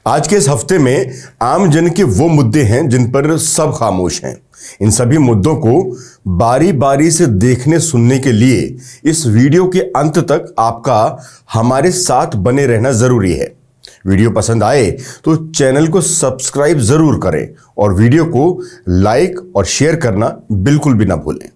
आज के इस हफ्ते में आम जन के वो मुद्दे हैं जिन पर सब खामोश हैं। इन सभी मुद्दों को बारी बारी से देखने सुनने के लिए इस वीडियो के अंत तक आपका हमारे साथ बने रहना जरूरी है। वीडियो पसंद आए तो चैनल को सब्सक्राइब जरूर करें और वीडियो को लाइक और शेयर करना बिल्कुल भी ना भूलें।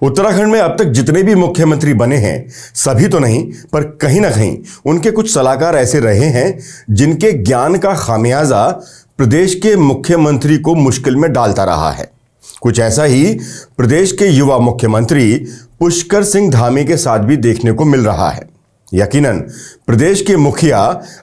उत्तराखंड में अब तक जितने भी मुख्यमंत्री बने हैं, सभी तो नहीं पर कहीं ना कहीं उनके कुछ सलाहकार ऐसे रहे हैं जिनके ज्ञान का खामियाजा प्रदेश के मुख्यमंत्री को मुश्किल में डालता रहा है। कुछ ऐसा ही प्रदेश के युवा मुख्यमंत्री पुष्कर सिंह धामी के साथ भी देखने को मिल रहा है। यकीनन प्रदेश के मुखिया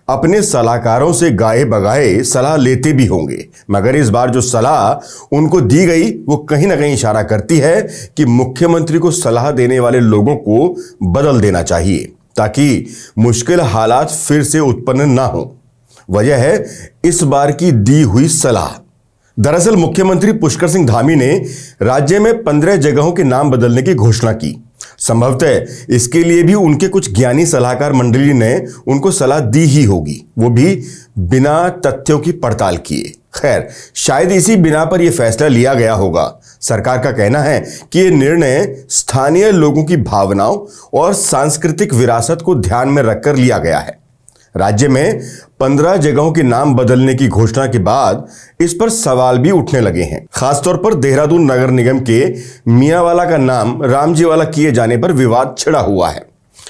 अपने सलाहकारों से गाए बगाए सलाह लेते भी होंगे, मगर इस बार जो सलाह उनको दी गई वो कहीं ना कहीं इशारा करती है कि मुख्यमंत्री को सलाह देने वाले लोगों को बदल देना चाहिए ताकि मुश्किल हालात फिर से उत्पन्न ना हो। वजह है इस बार की दी हुई सलाह। दरअसल मुख्यमंत्री पुष्कर सिंह धामी ने राज्य में 15 जगहों के नाम बदलने की घोषणा की। संभवतः इसके लिए भी उनके कुछ ज्ञानी सलाहकार मंडली ने उनको सलाह दी ही होगी, वो भी बिना तथ्यों की पड़ताल किए। खैर, शायद इसी बिना पर यह फैसला लिया गया होगा। सरकार का कहना है कि यह निर्णय स्थानीय लोगों की भावनाओं और सांस्कृतिक विरासत को ध्यान में रखकर लिया गया है। राज्य में 15 जगहों के नाम बदलने की घोषणा के बाद इस पर सवाल भी उठने लगे हैं। खासतौर पर देहरादून नगर निगम के मियांवाला का नाम रामजीवाला किए जाने पर विवाद छिड़ा हुआ है।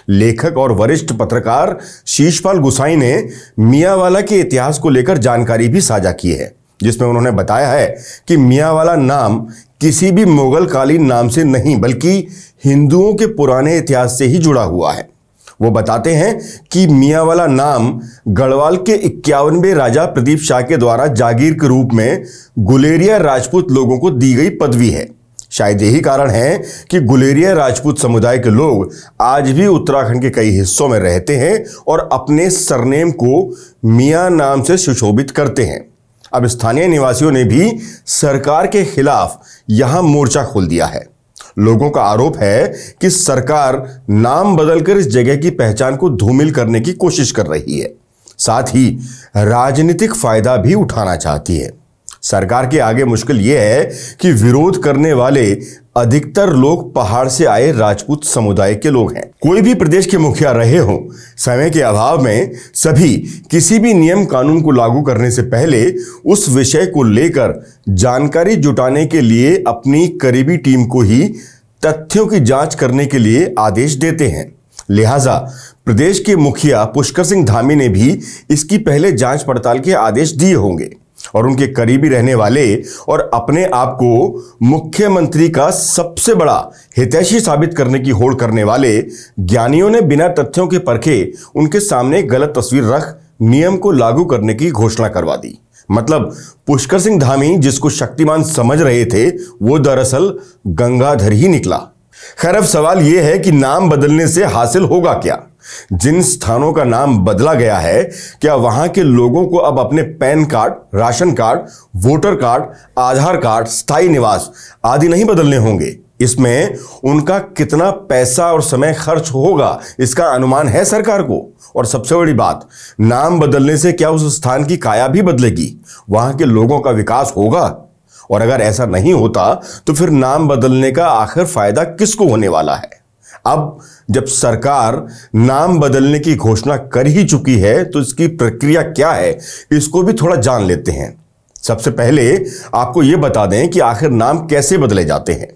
लेखक और वरिष्ठ पत्रकार शीशपाल गुसाई ने मियांवाला के इतिहास को लेकर जानकारी भी साझा की है, जिसमें उन्होंने बताया है कि मियांवाला नाम किसी भी मुगल कालीन नाम से नहीं बल्कि हिंदुओं के पुराने इतिहास से ही जुड़ा हुआ है। वो बताते हैं कि मियांवाला नाम गढ़वाल के 51वें राजा प्रदीप शाह के द्वारा जागीर के रूप में गुलेरिया राजपूत लोगों को दी गई पदवी है। शायद यही कारण है कि गुलेरिया राजपूत समुदाय के लोग आज भी उत्तराखंड के कई हिस्सों में रहते हैं और अपने सरनेम को मियां नाम से सुशोभित करते हैं। अब स्थानीय निवासियों ने भी सरकार के खिलाफ यहां मोर्चा खोल दिया है। लोगों का आरोप है कि सरकार नाम बदलकर इस जगह की पहचान को धूमिल करने की कोशिश कर रही है, साथ ही राजनीतिक फायदा भी उठाना चाहती है। सरकार के आगे मुश्किल यह है कि विरोध करने वाले अधिकतर लोग पहाड़ से आए राजपूत समुदाय के लोग हैं। कोई भी प्रदेश के मुखिया रहे हों, समय के अभाव में सभी किसी भी नियम कानून को लागू करने से पहले उस विषय को लेकर जानकारी जुटाने के लिए अपनी करीबी टीम को ही तथ्यों की जांच करने के लिए आदेश देते हैं। लिहाजा प्रदेश के मुखिया पुष्कर सिंह धामी ने भी इसकी पहले जांच पड़ताल के आदेश दिए होंगे और उनके करीबी रहने वाले और अपने आप को मुख्यमंत्री का सबसे बड़ा हितैषी साबित करने की होड़ करने वाले ज्ञानियों ने बिना तथ्यों के परखे उनके सामने गलत तस्वीर रख नियम को लागू करने की घोषणा करवा दी। मतलब पुष्कर सिंह धामी जिसको शक्तिमान समझ रहे थे वो दरअसल गंगाधर ही निकला। खैर, अब सवाल यह है कि नाम बदलने से हासिल होगा क्या? जिन स्थानों का नाम बदला गया है, क्या वहां के लोगों को अब अपने PAN card, ration card, voter card, Aadhaar card, स्थायी निवास आदि नहीं बदलने होंगे? इसमें उनका कितना पैसा और समय खर्च होगा, इसका अनुमान है सरकार को। और सबसे बड़ी बात, नाम बदलने से क्या उस स्थान की काया भी बदलेगी? वहां के लोगों का विकास होगा? और अगर ऐसा नहीं होता तो फिर नाम बदलने का आखिर फायदा किसको होने वाला है? अब जब सरकार नाम बदलने की घोषणा कर ही चुकी है तो इसकी प्रक्रिया क्या है, इसको भी थोड़ा जान लेते हैं। सबसे पहले आपको यह बता दें कि आखिर नाम कैसे बदले जाते हैं।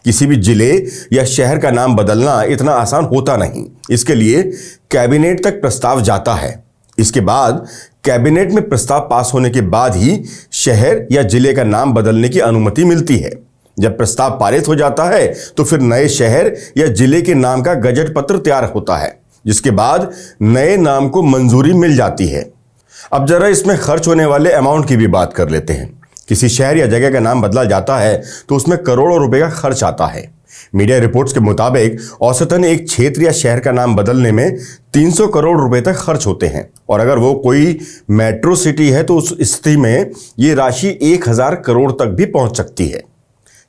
किसी भी जिले या शहर का नाम बदलना इतना आसान होता नहीं। इसके लिए कैबिनेट तक प्रस्ताव जाता है। इसके बाद कैबिनेट में प्रस्ताव पास होने के बाद ही शहर या जिले का नाम बदलने की अनुमति मिलती है। जब प्रस्ताव पारित हो जाता है तो फिर नए शहर या जिले के नाम का गजट पत्र तैयार होता है, जिसके बाद नए नाम को मंजूरी मिल जाती है। अब जरा इसमें खर्च होने वाले अमाउंट की भी बात कर लेते हैं। किसी शहर या जगह का नाम बदला जाता है तो उसमें करोड़ों रुपए का खर्च आता है। मीडिया रिपोर्ट्स के मुताबिक औसतन एक क्षेत्र या शहर का नाम बदलने में 300 करोड़ रुपए तक खर्च होते हैं और अगर वो कोई मेट्रो सिटी है तो उस स्थिति में ये राशि 1000 करोड़ तक भी पहुंच सकती है।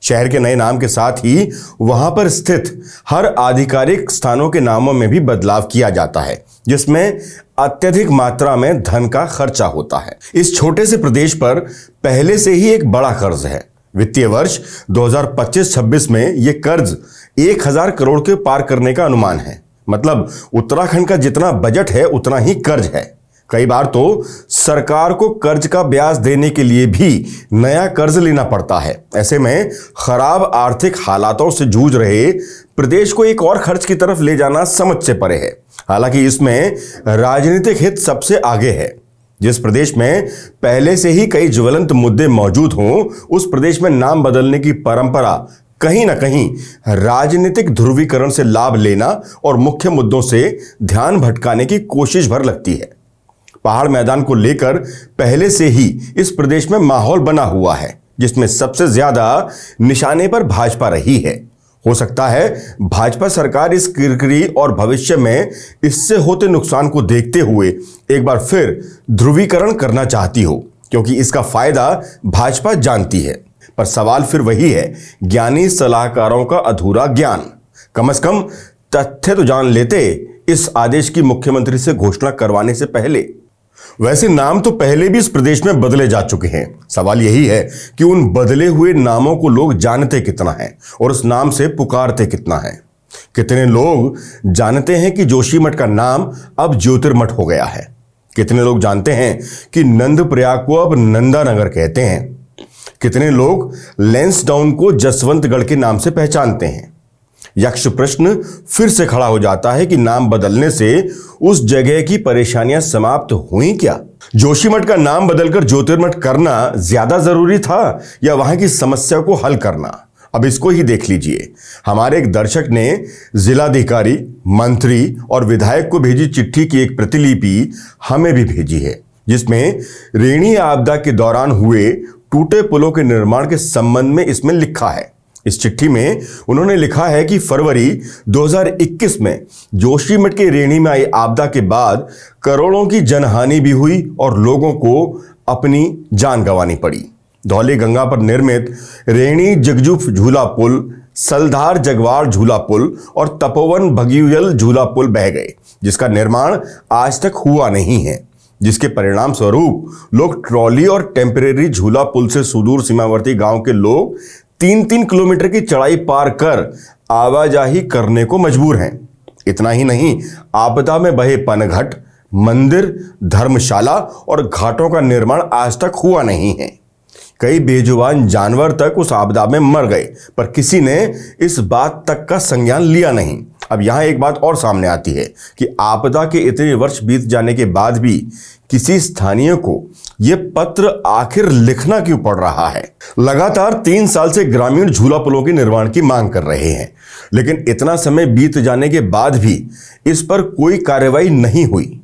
शहर के नए नाम के साथ ही वहां पर स्थित हर आधिकारिक स्थानों के नामों में भी बदलाव किया जाता है, जिसमें अत्यधिक मात्रा में धन का खर्चा होता है। इस छोटे से प्रदेश पर पहले से ही एक बड़ा कर्ज है। वित्तीय वर्ष 2025-26 में यह कर्ज 1000 करोड़ के पार करने का अनुमान है। मतलब उत्तराखंड का जितना बजट है उतना ही कर्ज है। कई बार तो सरकार को कर्ज का ब्याज देने के लिए भी नया कर्ज लेना पड़ता है। ऐसे में खराब आर्थिक हालातों से जूझ रहे प्रदेश को एक और खर्च की तरफ ले जाना समझ से परे है। हालांकि इसमें राजनीतिक हित सबसे आगे है। जिस प्रदेश में पहले से ही कई ज्वलंत मुद्दे मौजूद हों, उस प्रदेश में नाम बदलने की परंपरा कहीं ना कहीं राजनीतिक ध्रुवीकरण से लाभ लेना और मुख्य मुद्दों से ध्यान भटकाने की कोशिश भर लगती है। पहाड़ मैदान को लेकर पहले से ही इस प्रदेश में माहौल बना हुआ है, जिसमें सबसे ज्यादा निशाने पर भाजपा रही है। हो सकता है भाजपा सरकार इस किरकिरी और भविष्य में इससे होते नुकसान को देखते हुए एक बार फिर ध्रुवीकरण करना चाहती हो, क्योंकि इसका फायदा भाजपा जानती है। पर सवाल फिर वही है, ज्ञानी सलाहकारों का अधूरा ज्ञान। कम से कम तथ्य तो जान लेते इस आदेश की मुख्यमंत्री से घोषणा करवाने से पहले। वैसे नाम तो पहले भी इस प्रदेश में बदले जा चुके हैं। सवाल यही है कि उन बदले हुए नामों को लोग जानते कितना है और उस नाम से पुकारते कितना है। कितने लोग जानते हैं कि जोशीमठ का नाम अब ज्योतिर्मठ हो गया है? कितने लोग जानते हैं कि नंदप्रयाग को अब नंदानगर कहते हैं? कितने लोग लैंसडाउन को जसवंतगढ़ के नाम से पहचानते हैं? यक्ष प्रश्न फिर से खड़ा हो जाता है कि नाम बदलने से उस जगह की परेशानियां समाप्त हुई क्या? जोशीमठ का नाम बदलकर ज्योतिर्मठ करना ज्यादा जरूरी था या वहां की समस्या को हल करना? अब इसको ही देख लीजिए। हमारे एक दर्शक ने जिलाधिकारी, मंत्री और विधायक को भेजी चिट्ठी की एक प्रतिलिपि हमें भी भेजी है, जिसमें रेणी आपदा के दौरान हुए टूटे पुलों के निर्माण के संबंध में इसमें लिखा है। इस चिट्ठी में उन्होंने लिखा है कि फरवरी 2021 में जोशीमठ के रेणी में आई आपदा के बाद करोड़ों की जनहानि भी हुई और लोगों को अपनी जान गंवानी पड़ी। धौली गंगा पर निर्मित रेणी जगजूफ झूला पुल, सलधार जगवार झूला पुल और तपोवन भगीयल झूला पुल बह गए, जिसका निर्माण आज तक हुआ नहीं है, जिसके परिणाम स्वरूप लोग ट्रॉली और टेम्परेरी झूला पुल से सुदूर सीमावर्ती गांव के लोग 3-3 किलोमीटर की चढ़ाई पार कर आवाजाही करने को मजबूर हैं। इतना ही नहीं, आपदा में बहे पनघट, मंदिर, धर्मशाला और घाटों का निर्माण आज तक हुआ नहीं है। कई बेजुबान जानवर तक उस आपदा में मर गए, पर किसी ने इस बात तक का संज्ञान लिया नहीं। अब यहां एक बात और सामने आती है कि आपदा के इतने वर्ष बीत जाने के बाद भी किसी स्थानीय को यह पत्र आखिर लिखना क्यों पड़ रहा है? लगातार 3 साल से ग्रामीण झूला पुलों के निर्माण की मांग कर रहे हैं, लेकिन इतना समय बीत जाने के बाद भी इस पर कोई कार्रवाई नहीं हुई।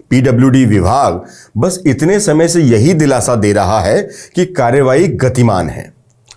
पीडब्ल्यूडी विभाग बस इतने समय से यही दिलासा दे रहा है कि कार्रवाई गतिमान है।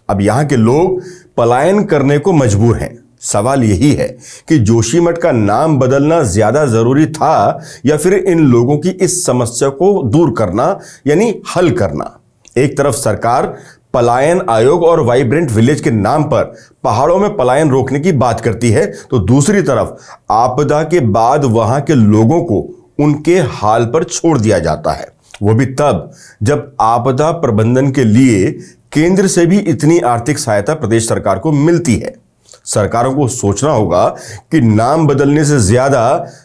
अब यहां के लोग पलायन करने को मजबूर हैं। सवाल यही है कि जोशीमठ का नाम बदलना ज्यादा जरूरी था या फिर इन लोगों की इस समस्या को दूर करना यानी हल करना। एक तरफ सरकार पलायन आयोग और वाइब्रेंट विलेज के नाम पर पहाड़ों में पलायन रोकने की बात करती है, तो दूसरी तरफ आपदा के बाद वहां के लोगों को उनके हाल पर छोड़ दिया जाता है, वो भी तब जब आपदा प्रबंधन के लिए केंद्र से भी इतनी आर्थिक सहायता प्रदेश सरकार को मिलती है। सरकारों को सोचना होगा कि नाम बदलने से ज्यादा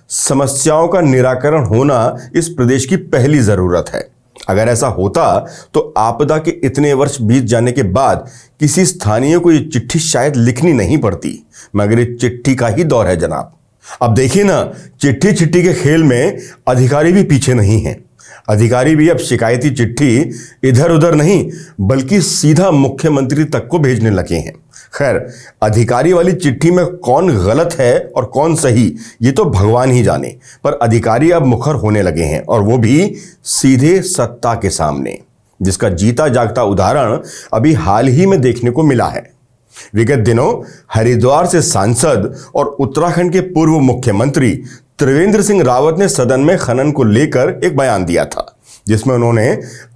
समस्याओं का निराकरण होना इस प्रदेश की पहली जरूरत है। अगर ऐसा होता तो आपदा के इतने वर्ष बीत जाने के बाद किसी स्थानीय को ये चिट्ठी शायद लिखनी नहीं पड़ती, मगर ये चिट्ठी का ही दौर है जनाब। अब देखिए ना, चिट्ठी के खेल में अधिकारी भी पीछे नहीं हैं। अधिकारी भी अब शिकायती चिट्ठी इधर उधर नहीं बल्कि सीधा मुख्यमंत्री तक को भेजने लगे हैं। खैर, अधिकारी वाली चिट्ठी में कौन गलत है और कौन सही ये तो भगवान ही जाने, पर अधिकारी अब मुखर होने लगे हैं और वो भी सीधे सत्ता के सामने, जिसका जीता जागता उदाहरण अभी हाल ही में देखने को मिला है। विगत दिनों हरिद्वार से सांसद और उत्तराखंड के पूर्व मुख्यमंत्री त्रिवेंद्र सिंह रावत ने सदन में खनन को लेकर एक बयान दिया था, जिसमें उन्होंने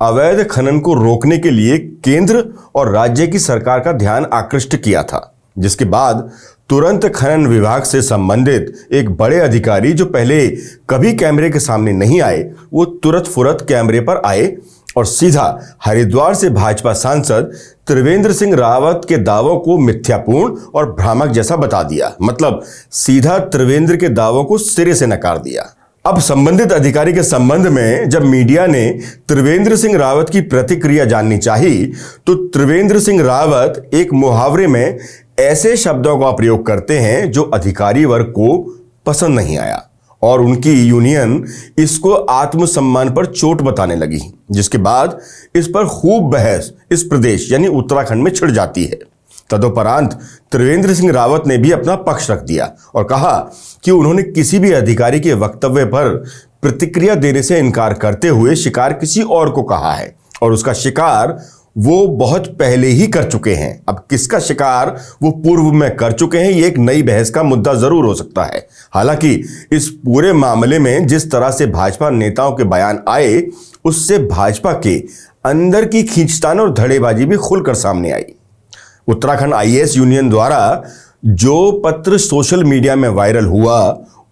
अवैध खनन को रोकने के लिए केंद्र और राज्य की सरकार का ध्यान आकृष्ट किया था, जिसके बाद तुरंत खनन विभाग से संबंधित एक बड़े अधिकारी जो पहले कभी कैमरे के सामने नहीं आए, वो तुरंत फुरत कैमरे पर आए और सीधा हरिद्वार से भाजपा सांसद त्रिवेंद्र सिंह रावत के दावों को मिथ्यापूर्ण और भ्रामक जैसा बता दिया। मतलब सीधा त्रिवेंद्र के दावों को सिरे से नकार दिया। अब संबंधित अधिकारी के संबंध में जब मीडिया ने त्रिवेंद्र सिंह रावत की प्रतिक्रिया जाननी चाहिए, तो त्रिवेंद्र सिंह रावत एक मुहावरे में ऐसे शब्दों का प्रयोग करते हैं जो अधिकारी वर्ग को पसंद नहीं आया और उनकी यूनियन इसको आत्मसम्मान पर चोट बताने लगी, जिसके बाद इस पर खूब बहस इस प्रदेश यानी उत्तराखंड में छिड़ जाती है। तदुपरांत त्रिवेंद्र सिंह रावत ने भी अपना पक्ष रख दिया और कहा कि उन्होंने किसी भी अधिकारी के वक्तव्य पर प्रतिक्रिया देने से इनकार करते हुए शिकार किसी और को कहा है और उसका शिकार वो बहुत पहले ही कर चुके हैं। अब किसका शिकार वो पूर्व में कर चुके हैं, ये एक नई बहस का मुद्दा जरूर हो सकता है। हालांकि इस पूरे मामले में जिस तरह से भाजपा नेताओं के बयान आए, उससे भाजपा के अंदर की खींचतान और धड़ेबाजी भी खुलकर सामने आई। उत्तराखंड आईएएस यूनियन द्वारा जो पत्र सोशल मीडिया में वायरल हुआ,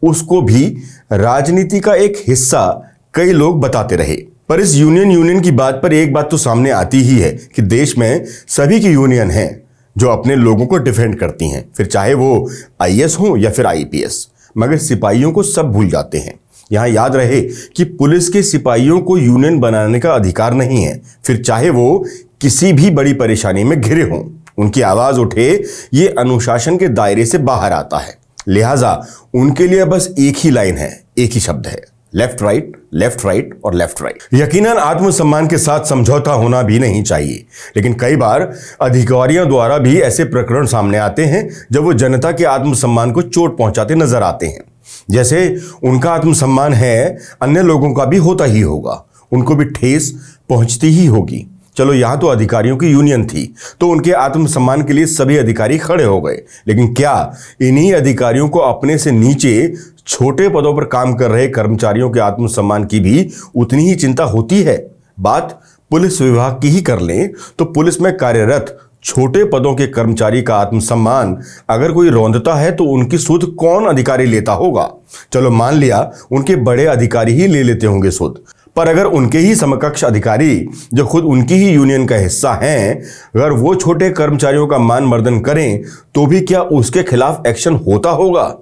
उसको भी राजनीति का एक हिस्सा कई लोग बताते रहे। पर इस यूनियन की बात पर एक बात तो सामने आती ही है कि देश में सभी की यूनियन है जो अपने लोगों को डिफेंड करती हैं, फिर चाहे वो आईएएस हो या फिर आईपीएस। मगर सिपाहियों को सब भूल जाते हैं। यहां याद रहे कि पुलिस के सिपाहियों को यूनियन बनाने का अधिकार नहीं है, फिर चाहे वो किसी भी बड़ी परेशानी में घिरे हों। उनकी आवाज उठे ये अनुशासन के दायरे से बाहर आता है। लिहाजा उनके लिए बस एक ही लाइन है, एक ही शब्द है, लेफ्ट राइट और लेफ्ट राइट। यकीनन आत्मसम्मान के साथ समझौता होना भी नहीं चाहिए, लेकिन कई बार अधिकारियों द्वारा भी ऐसे प्रकरण सामने आते हैं जब वो जनता के आत्मसम्मान को चोट पहुंचाते नजर आते हैं। जैसे उनका आत्मसम्मान है, अन्य लोगों का भी होता ही होगा, उनको भी ठेस पहुंचती ही होगी। चलो यहां तो अधिकारियों की यूनियन थी तो उनके आत्मसम्मान के लिए सभी अधिकारी खड़े हो गए, लेकिन क्या इन्हीं अधिकारियों को अपने से नीचे छोटे पदों पर काम कर रहे कर्मचारियों के आत्मसम्मान की भी उतनी ही चिंता होती है? बात पुलिस विभाग की ही कर लें तो पुलिस में कार्यरत छोटे पदों के कर्मचारी का आत्मसम्मान अगर कोई रौंदता है तो उनकी सुध कौन अधिकारी लेता होगा? चलो मान लिया उनके बड़े अधिकारी ही ले लेते होंगे सुध, पर अगर उनके ही समकक्ष अधिकारी जो खुद उनकी ही यूनियन का हिस्सा हैं, अगर वो छोटे कर्मचारियों का मान मर्दन करें तो भी क्या उसके खिलाफ एक्शन होता होगा?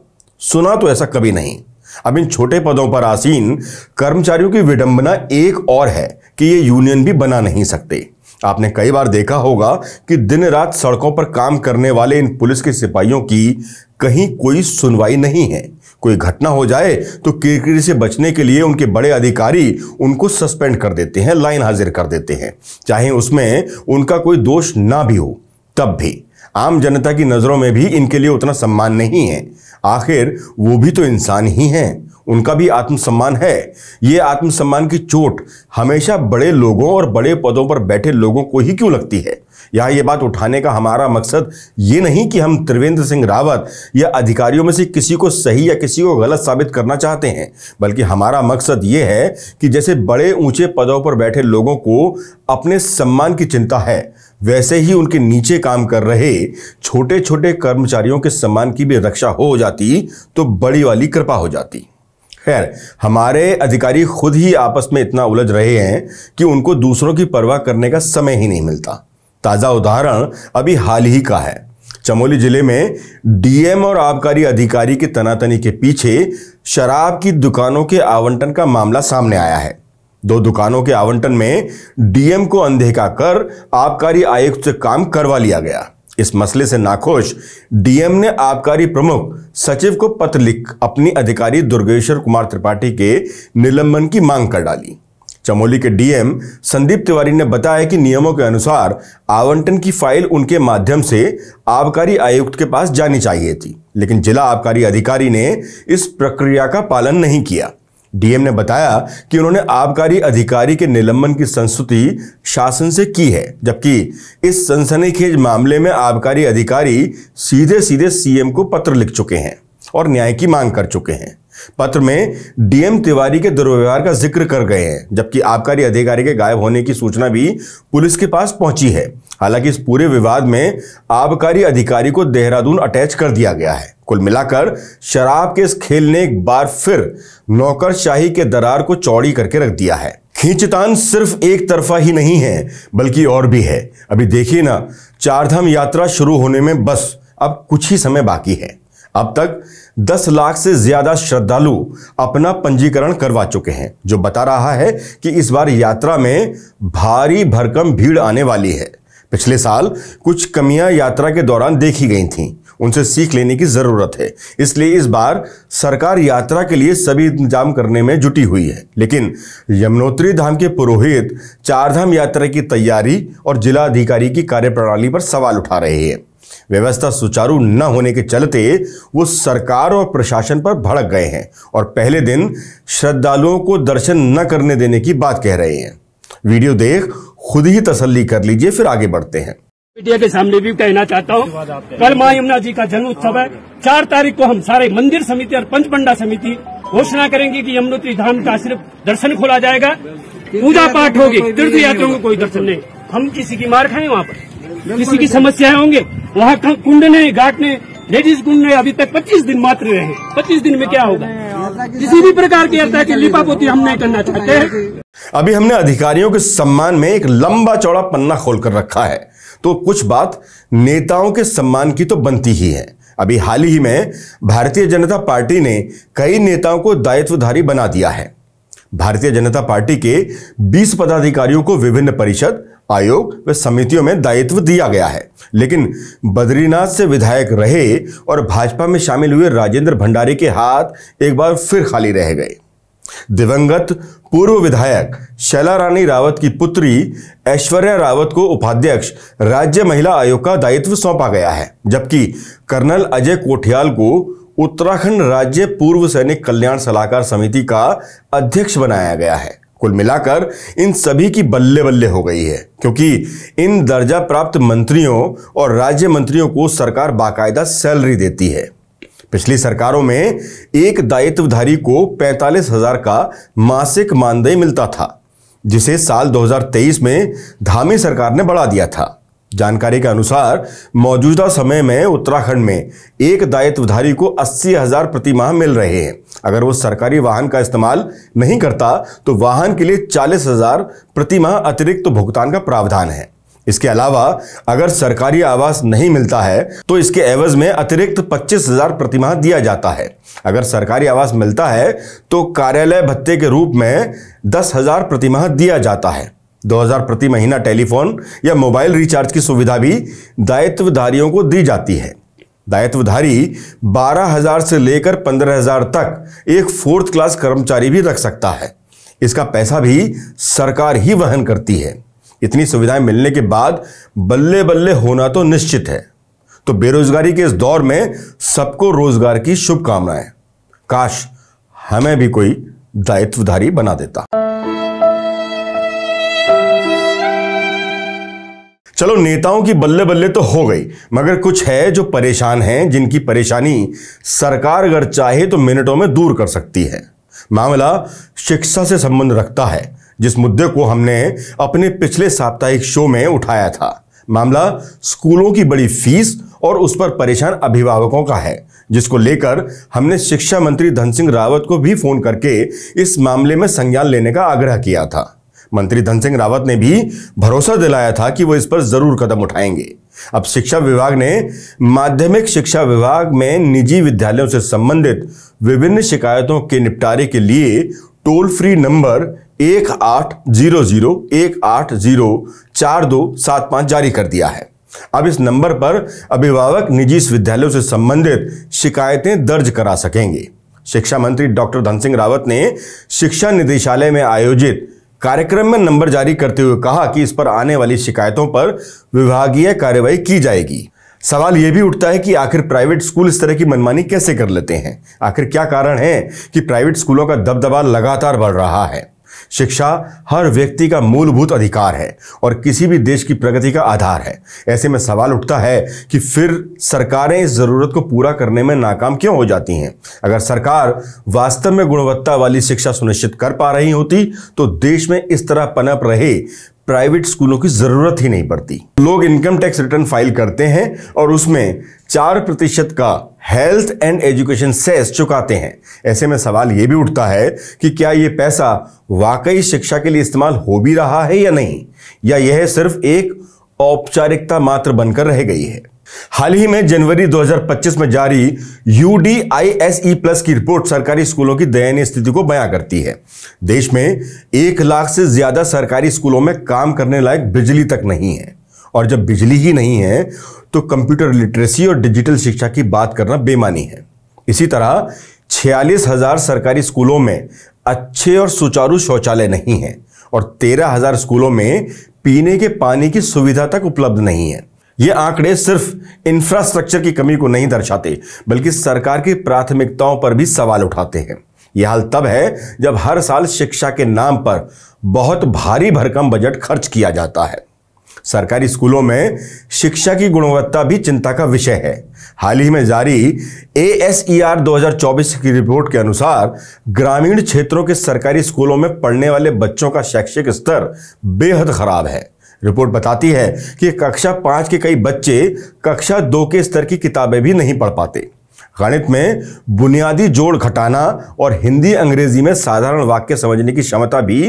सुना तो ऐसा कभी नहीं। अब इन छोटे पदों पर आसीन कर्मचारियों की विडंबना एक और है कि ये यूनियन भी बना नहीं सकते। आपने कई बार देखा होगा कि दिन रात सड़कों पर काम करने वाले इन पुलिस के सिपाहियों की कहीं कोई सुनवाई नहीं है। कोई घटना हो जाए तो किरकिरी से बचने के लिए उनके बड़े अधिकारी उनको सस्पेंड कर देते हैं, लाइन हाजिर कर देते हैं, चाहे उसमें उनका कोई दोष ना भी हो। तब भी आम जनता की नजरों में भी इनके लिए उतना सम्मान नहीं है। आखिर वो भी तो इंसान ही हैं, उनका भी आत्मसम्मान है। ये आत्मसम्मान की चोट हमेशा बड़े लोगों और बड़े पदों पर बैठे लोगों को ही क्यों लगती है? यहां ये बात उठाने का हमारा मकसद ये नहीं कि हम त्रिवेंद्र सिंह रावत या अधिकारियों में से किसी को सही या किसी को गलत साबित करना चाहते हैं, बल्कि हमारा मकसद ये है कि जैसे बड़े ऊंचे पदों पर बैठे लोगों को अपने सम्मान की चिंता है, वैसे ही उनके नीचे काम कर रहे छोटे छोटे कर्मचारियों के सम्मान की भी रक्षा हो जाती तो बड़ी वाली कृपा हो जाती। खैर, हमारे अधिकारी खुद ही आपस में इतना उलझ रहे हैं कि उनको दूसरों की परवाह करने का समय ही नहीं मिलता। ताजा उदाहरण अभी हाल ही का है। चमोली जिले में डीएम और आबकारी अधिकारी की तनातनी के पीछे शराब की दुकानों के आवंटन का मामला सामने आया है। 2 दुकानों के आवंटन में डीएम को अनदेखा कर आबकारी आयुक्त से काम करवा लिया गया। इस मसले से नाखुश डीएम ने आबकारी प्रमुख सचिव को पत्र लिख अपनी अधिकारी दुर्गेश्वर कुमार त्रिपाठी के निलंबन की मांग कर डाली। चमोली के डीएम संदीप तिवारी ने बताया कि नियमों के अनुसार आवंटन की फाइल उनके माध्यम से आबकारी आयुक्त के पास जानी चाहिए थी, लेकिन जिला आबकारी अधिकारी ने इस प्रक्रिया का पालन नहीं किया। डीएम ने बताया कि उन्होंने आबकारी अधिकारी के निलंबन की संस्तुति शासन से की है, जबकि इस सनसनीखेज मामले में आबकारी अधिकारी सीधे सीधे सीएम को पत्र लिख चुके हैं। और न्याय की मांग कर चुके हैं। पत्र में डीएम तिवारी के दुर्व्यवहार का जिक्र कर गए हैं, जबकि आबकारी अधिकारी के गायब होने की सूचना भी पुलिस के पास पहुंची है। हालांकि इस पूरे विवाद में आबकारी अधिकारी को देहरादून अटैच कर दिया गया है। कुल मिलाकर शराब के इस खेल ने एक बार फिर नौकरशाही के दरार को चौड़ी करके रख दिया है। खींचतान सिर्फ एक तरफा ही नहीं है, बल्कि और भी है। अभी देखिए ना, चारधाम यात्रा शुरू होने में बस अब कुछ ही समय बाकी है। अब तक 10 लाख से ज्यादा श्रद्धालु अपना पंजीकरण करवा चुके हैं, जो बता रहा है कि इस बार यात्रा में भारी भरकम भीड़ आने वाली है। पिछले साल कुछ कमियां यात्रा के दौरान देखी गई थीं, उनसे सीख लेने की जरूरत है। इसलिए इस बार सरकार यात्रा के लिए सभी इंतजाम करने में जुटी हुई है। लेकिन यमुनोत्री धाम के पुरोहित चारधाम यात्रा की तैयारी और जिला अधिकारी की कार्यप्रणाली पर सवाल उठा रहे हैं। व्यवस्था सुचारू न होने के चलते वो सरकार और प्रशासन पर भड़क गए हैं और पहले दिन श्रद्धालुओं को दर्शन न करने देने की बात कह रहे हैं। वीडियो देख खुद ही तसल्ली कर लीजिए, फिर आगे बढ़ते हैं। मीडिया के सामने भी कहना चाहता हूँ, कल मां यमुना जी का जन्म उत्सव है। 4 तारीख को हम सारे मंदिर समिति और पंचपंडा समिति घोषणा करेंगे कि यमुनोत्री धाम का सिर्फ दर्शन खोला जाएगा, पूजा पाठ होगी, तीर्थ यात्रियों को कोई दर्शन नहीं। हम किसी की मार खाएं, वहाँ पर किसी की समस्याएं होंगे, वहाँ कुंड ने घाट ने लेडीज कुंड ने अभी तक 25 दिन मात्र रहे हैं। 25 दिन में क्या होगा? किसी भी प्रकार की यात्रा की लिपापोती हम नहीं करना चाहते हैं। अभी हमने अधिकारियों के सम्मान में एक लंबा चौड़ा पन्ना खोलकर रखा है, तो कुछ बात नेताओं के सम्मान की तो बनती ही है। अभी हाल ही में भारतीय जनता पार्टी ने कई नेताओं को दायित्वधारी बना दिया है। भारतीय जनता पार्टी के 20 पदाधिकारियों को विभिन्न परिषद, आयोग व समितियों में दायित्व दिया गया है। लेकिन बद्रीनाथ से विधायक रहे और भाजपा में शामिल हुए राजेंद्र भंडारी के हाथ एक बार फिर खाली रह गए। दिवंगत पूर्व विधायक शैला रानी रावत की पुत्री ऐश्वर्या रावत को उपाध्यक्ष राज्य महिला आयोग का दायित्व सौंपा गया है, जबकि कर्नल अजय कोठियाल को उत्तराखंड राज्य पूर्व सैनिक कल्याण सलाहकार समिति का अध्यक्ष बनाया गया है। कुल मिलाकर इन सभी की बल्ले बल्ले हो गई है, क्योंकि इन दर्जा प्राप्त मंत्रियों और राज्य मंत्रियों को सरकार बाकायदा सैलरी देती है। पिछली सरकारों में एक दायित्वधारी को 45,000 का मासिक मानदेय मिलता था, जिसे साल 2023 में धामी सरकार ने बढ़ा दिया था। जानकारी के अनुसार मौजूदा समय में उत्तराखंड में एक दायित्वधारी को 80,000 प्रति माह मिल रहे हैं। अगर वो सरकारी वाहन का इस्तेमाल नहीं करता तो वाहन के लिए 40,000 प्रति माह अतिरिक्त भुगतान का प्रावधान है। इसके अलावा अगर सरकारी आवास नहीं मिलता है तो इसके एवज में अतिरिक्त 25,000 प्रति माह दिया जाता है। अगर सरकारी आवास मिलता है तो कार्यालय भत्ते के रूप में 10,000 प्रति माह दिया जाता है। 2,000 प्रति महीना टेलीफोन या मोबाइल रिचार्ज की सुविधा भी दायित्वधारियों को दी जाती है। दायित्वधारी 12,000 से लेकर 15,000 तक एक 4th क्लास कर्मचारी भी रख सकता है। इसका पैसा भी सरकार ही वहन करती है। इतनी सुविधाएं मिलने के बाद बल्ले बल्ले होना तो निश्चित है। तो बेरोजगारी के इस दौर में सबको रोजगार की शुभकामनाएं। काश हमें भी कोई दायित्वधारी बना देता। चलो, नेताओं की बल्ले बल्ले तो हो गई, मगर कुछ है जो परेशान हैं, जिनकी परेशानी सरकार अगर चाहे तो मिनटों में दूर कर सकती है। मामला शिक्षा से संबंध रखता है, जिस मुद्दे को हमने अपने पिछले साप्ताहिक शो में उठाया था। मामला स्कूलों की बड़ी फीस और उस पर परेशान अभिभावकों का है, जिसको लेकर हमने शिक्षा मंत्री धन सिंह रावत को भी फोन करके इस मामले में संज्ञान लेने का आग्रह किया था। मंत्री धन सिंह रावत ने भी भरोसा दिलाया था कि वो इस पर जरूर कदम उठाएंगे। अब शिक्षा विभाग ने माध्यमिक शिक्षा विभाग में निजी विद्यालयों से संबंधित विभिन्न शिकायतों के निपटारे के लिए टोल फ्री नंबर 1800-180-4275 जारी कर दिया है। अब इस नंबर पर अभिभावक निजी विद्यालयों से संबंधित शिकायतें दर्ज करा सकेंगे। शिक्षा मंत्री डॉक्टर धन सिंह रावत ने शिक्षा निदेशालय में आयोजित कार्यक्रम में नंबर जारी करते हुए कहा कि इस पर आने वाली शिकायतों पर विभागीय कार्रवाई की जाएगी। सवाल यह भी उठता है कि आखिर प्राइवेट स्कूल इस तरह की मनमानी कैसे कर लेते हैं? आखिर क्या कारण है कि प्राइवेट स्कूलों का दबदबा लगातार बढ़ रहा है? शिक्षा हर व्यक्ति का मूलभूत अधिकार है और किसी भी देश की प्रगति का आधार है। ऐसे में सवाल उठता है कि फिर सरकारें इस जरूरत को पूरा करने में नाकाम क्यों हो जाती हैं? अगर सरकार वास्तव में गुणवत्ता वाली शिक्षा सुनिश्चित कर पा रही होती तो देश में इस तरह पनप रहे प्राइवेट स्कूलों की जरूरत ही नहीं पड़ती। लोग इनकम टैक्स रिटर्न फाइल करते हैं और उसमें 4% का हेल्थ एंड एजुकेशन सेस चुकाते हैं। ऐसे में सवाल यह भी उठता है कि क्या यह पैसा वाकई शिक्षा के लिए इस्तेमाल हो भी रहा है या नहीं, या यह सिर्फ एक औपचारिकता मात्र बनकर रह गई है। हाल ही में जनवरी 2025 में जारी UDISE+ की रिपोर्ट सरकारी स्कूलों की दयनीय स्थिति को बयां करती है। देश में 1 लाख से ज्यादा सरकारी स्कूलों में काम करने लायक बिजली तक नहीं है, और जब बिजली ही नहीं है तो कंप्यूटर लिटरेसी और डिजिटल शिक्षा की बात करना बेमानी है। इसी तरह 46,000 सरकारी स्कूलों में अच्छे और सुचारू शौचालय नहीं है और 13,000 स्कूलों में पीने के पानी की सुविधा तक उपलब्ध नहीं है। ये आंकड़े सिर्फ इंफ्रास्ट्रक्चर की कमी को नहीं दर्शाते, बल्कि सरकार की प्राथमिकताओं पर भी सवाल उठाते हैं। यह हाल तब है जब हर साल शिक्षा के नाम पर बहुत भारी भरकम बजट खर्च किया जाता है। सरकारी स्कूलों में शिक्षा की गुणवत्ता भी चिंता का विषय है। हाल ही में जारी ASER 2024 की रिपोर्ट के अनुसार ग्रामीण क्षेत्रों के सरकारी स्कूलों में पढ़ने वाले बच्चों का शैक्षिक स्तर बेहद खराब है। रिपोर्ट बताती है कि कक्षा 5 के कई बच्चे कक्षा 2 के स्तर की किताबें भी नहीं पढ़ पाते। गणित में बुनियादी जोड़ घटाना और हिंदी अंग्रेजी में साधारण वाक्य समझने की क्षमता भी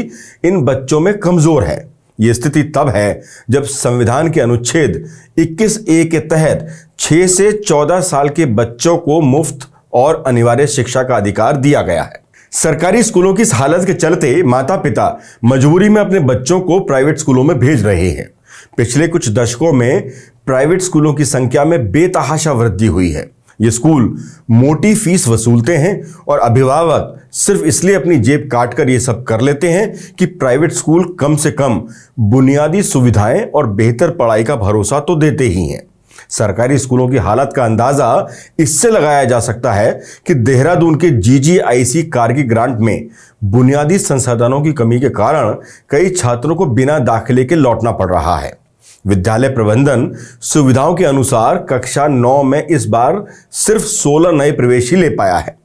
इन बच्चों में कमजोर है। यह स्थिति तब है जब संविधान के अनुच्छेद 21A के तहत 6 से 14 साल के बच्चों को मुफ्त और अनिवार्य शिक्षा का अधिकार दिया गया है। सरकारी स्कूलों की इस हालत के चलते माता पिता मजबूरी में अपने बच्चों को प्राइवेट स्कूलों में भेज रहे हैं। पिछले कुछ दशकों में प्राइवेट स्कूलों की संख्या में बेतहाशा वृद्धि हुई है। ये स्कूल मोटी फीस वसूलते हैं और अभिभावक सिर्फ इसलिए अपनी जेब काटकर ये सब कर लेते हैं कि प्राइवेट स्कूल कम से कम बुनियादी सुविधाएं और बेहतर पढ़ाई का भरोसा तो देते ही हैं। सरकारी स्कूलों की हालत का अंदाजा इससे लगाया जा सकता है कि देहरादून के GGIC कारगी ग्रांट में बुनियादी संसाधनों की कमी के कारण कई छात्रों को बिना दाखिले के लौटना पड़ रहा है। विद्यालय प्रबंधन सुविधाओं के अनुसार कक्षा 9 में इस बार सिर्फ 16 नए प्रवेश ही ले पाया है।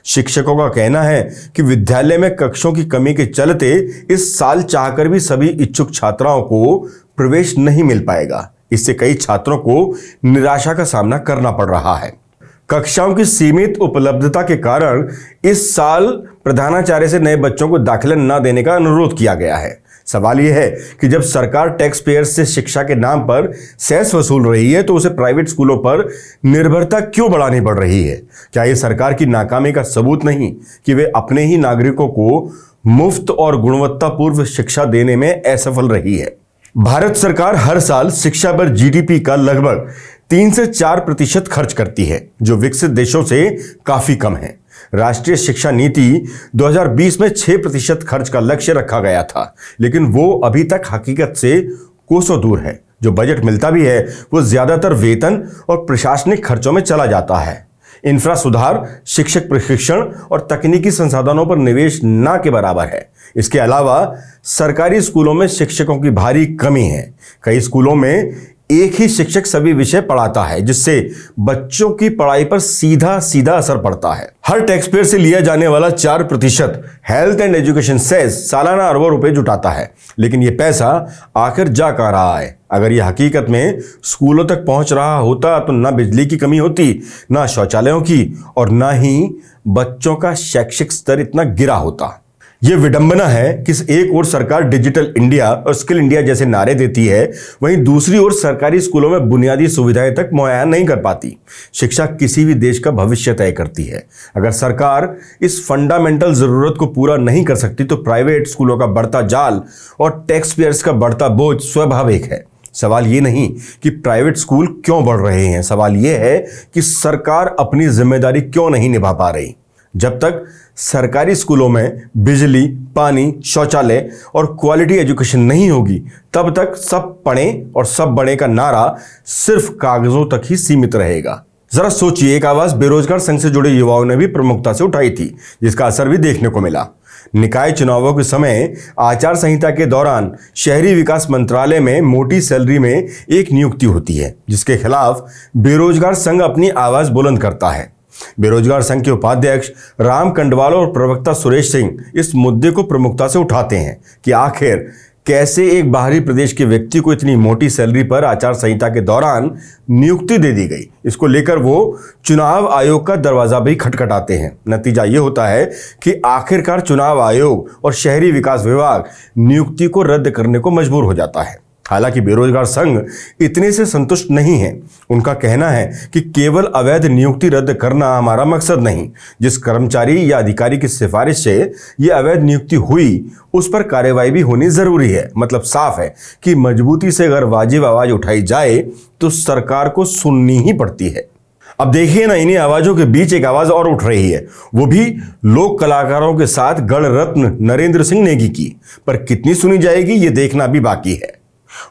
शिक्षकों का कहना है कि विद्यालय में कक्षों की कमी के चलते इस साल चाहकर भी सभी इच्छुक छात्राओं को प्रवेश नहीं मिल पाएगा। इससे कई छात्रों को निराशा का सामना करना पड़ रहा है। कक्षाओं की सीमित उपलब्धता के कारण इस साल प्रधानाचार्य से नए बच्चों को दाखिला न देने का अनुरोध किया गया है। सवाल यह है कि जब सरकार टैक्स पेयर्स से शिक्षा के नाम पर सेस वसूल रही है तो उसे प्राइवेट स्कूलों पर निर्भरता क्यों बढ़ानी पड़ रही है? क्या यह सरकार की नाकामी का सबूत नहीं कि वे अपने ही नागरिकों को मुफ्त और गुणवत्तापूर्ण शिक्षा देने में असफल रही है? भारत सरकार हर साल शिक्षा पर GDP का लगभग 3 से 4% खर्च करती है, जो विकसित देशों से काफी कम है। राष्ट्रीय शिक्षा नीति 2020 में 6% खर्च का लक्ष्य रखा गया था, लेकिन वो अभी तक हकीकत से कोसों दूर है। जो बजट मिलता भी है वो ज्यादातर वेतन और प्रशासनिक खर्चों में चला जाता है। इंफ्रा सुधार, शिक्षक प्रशिक्षण और तकनीकी संसाधनों पर निवेश ना के बराबर है। इसके अलावा सरकारी स्कूलों में शिक्षकों की भारी कमी है। कई स्कूलों में एक ही शिक्षक सभी विषय पढ़ाता है, जिससे बच्चों की पढ़ाई पर सीधा सीधा असर पड़ता है। हर टैक्स पेयर से लिया जाने वाला 4% हेल्थ एंड एजुकेशन सेस सालाना अरबों रुपए जुटाता है, लेकिन यह पैसा आखिर जा कहाँ रहा है? अगर यह हकीकत में स्कूलों तक पहुंच रहा होता तो ना बिजली की कमी होती, ना शौचालयों की, और ना ही बच्चों का शैक्षिक स्तर इतना गिरा होता। यह विडंबना है कि एक ओर सरकार डिजिटल इंडिया और स्किल इंडिया जैसे नारे देती है, वहीं दूसरी ओर सरकारी स्कूलों में बुनियादी सुविधाएं तक मुहैया नहीं कर पाती। शिक्षा किसी भी देश का भविष्य तय करती है। अगर सरकार इस फंडामेंटल जरूरत को पूरा नहीं कर सकती तो प्राइवेट स्कूलों का बढ़ता जाल और टैक्स पेयर्स का बढ़ता बोझ स्वाभाविक है। सवाल ये नहीं कि प्राइवेट स्कूल क्यों बढ़ रहे हैं, सवाल यह है कि सरकार अपनी जिम्मेदारी क्यों नहीं निभा पा रही। जब तक सरकारी स्कूलों में बिजली, पानी, शौचालय और क्वालिटी एजुकेशन नहीं होगी, तब तक सब पढ़ें और सब बढ़े का नारा सिर्फ कागजों तक ही सीमित रहेगा। जरा सोचिए, एक आवाज बेरोजगार संघ से जुड़े युवाओं ने भी प्रमुखता से उठाई थी, जिसका असर भी देखने को मिला। निकाय चुनावों के समय आचार संहिता के दौरान शहरी विकास मंत्रालय में मोटी सैलरी में एक नियुक्ति होती है, जिसके खिलाफ बेरोजगार संघ अपनी आवाज बुलंद करता है। बेरोजगार संघ के उपाध्यक्ष राम कंडवाल और प्रवक्ता सुरेश सिंह इस मुद्दे को प्रमुखता से उठाते हैं कि आखिर कैसे एक बाहरी प्रदेश के व्यक्ति को इतनी मोटी सैलरी पर आचार संहिता के दौरान नियुक्ति दे दी गई। इसको लेकर वो चुनाव आयोग का दरवाजा भी खटखटाते हैं। नतीजा ये होता है कि आखिरकार चुनाव आयोग और शहरी विकास विभाग नियुक्ति को रद्द करने को मजबूर हो जाता है। हालांकि बेरोजगार संघ इतने से संतुष्ट नहीं है। उनका कहना है कि केवल अवैध नियुक्ति रद्द करना हमारा मकसद नहीं। जिस कर्मचारी या अधिकारी की सिफारिश से यह अवैध नियुक्ति हुई उस पर कार्रवाई भी होनी जरूरी है। मतलब साफ है कि मजबूती से अगर वाजिब आवाज उठाई जाए तो सरकार को सुननी ही पड़ती है। अब देखिए ना, इन्हीं आवाजों के बीच एक आवाज और उठ रही है, वो भी लोक कलाकारों के साथ गढ़ रत्न नरेंद्र सिंह नेगी की। पर कितनी सुनी जाएगी ये देखना भी बाकी है।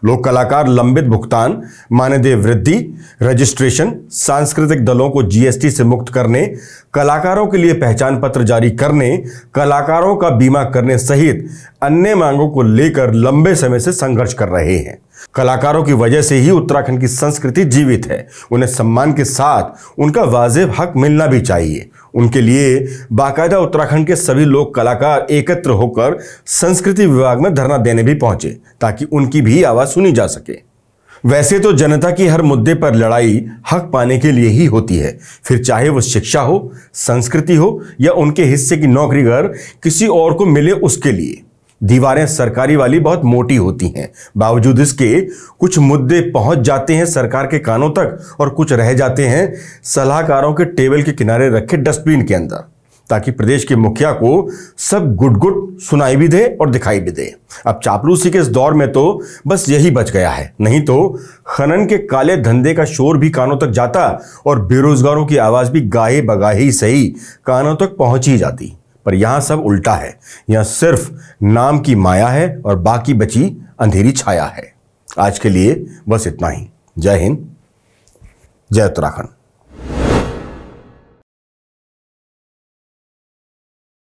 लोक कलाकार लंबित भुगतान, मानदेय वृद्धि, रजिस्ट्रेशन, सांस्कृतिक दलों को जीएसटी से मुक्त करने, कलाकारों के लिए पहचान पत्र जारी करने, कलाकारों का बीमा करने सहित अन्य मांगों को लेकर लंबे समय से संघर्ष कर रहे हैं। कलाकारों की वजह से ही उत्तराखंड की संस्कृति जीवित है। उन्हें सम्मान के साथ उनका वाजिब हक मिलना भी चाहिए। उनके लिए बाकायदा उत्तराखंड के सभी लोक कलाकार एकत्र होकर संस्कृति विभाग में धरना देने भी पहुंचे ताकि उनकी भी आवाज सुनी जा सके। वैसे तो जनता की हर मुद्दे पर लड़ाई हक पाने के लिए ही होती है, फिर चाहे वो शिक्षा हो, संस्कृति हो या उनके हिस्से की नौकरी घर किसी और को मिले उसके लिए। दीवारें सरकारी वाली बहुत मोटी होती हैं, बावजूद इसके कुछ मुद्दे पहुंच जाते हैं सरकार के कानों तक और कुछ रह जाते हैं सलाहकारों के टेबल के किनारे रखे डस्टबिन के अंदर, ताकि प्रदेश के मुखिया को सब गुट सुनाई भी दे और दिखाई भी दे। अब चापलूसी के इस दौर में तो बस यही बच गया है, नहीं तो खनन के काले धंधे का शोर भी कानों तक जाता और बेरोजगारों की आवाज भी गाहे बगाहे ही सही कानों तक पहुंच ही जाती। पर यहां सब उल्टा है। यहां सिर्फ नाम की माया है और बाकी बची अंधेरी छाया है। आज के लिए बस इतना ही। जय हिंद, जय उत्तराखंड।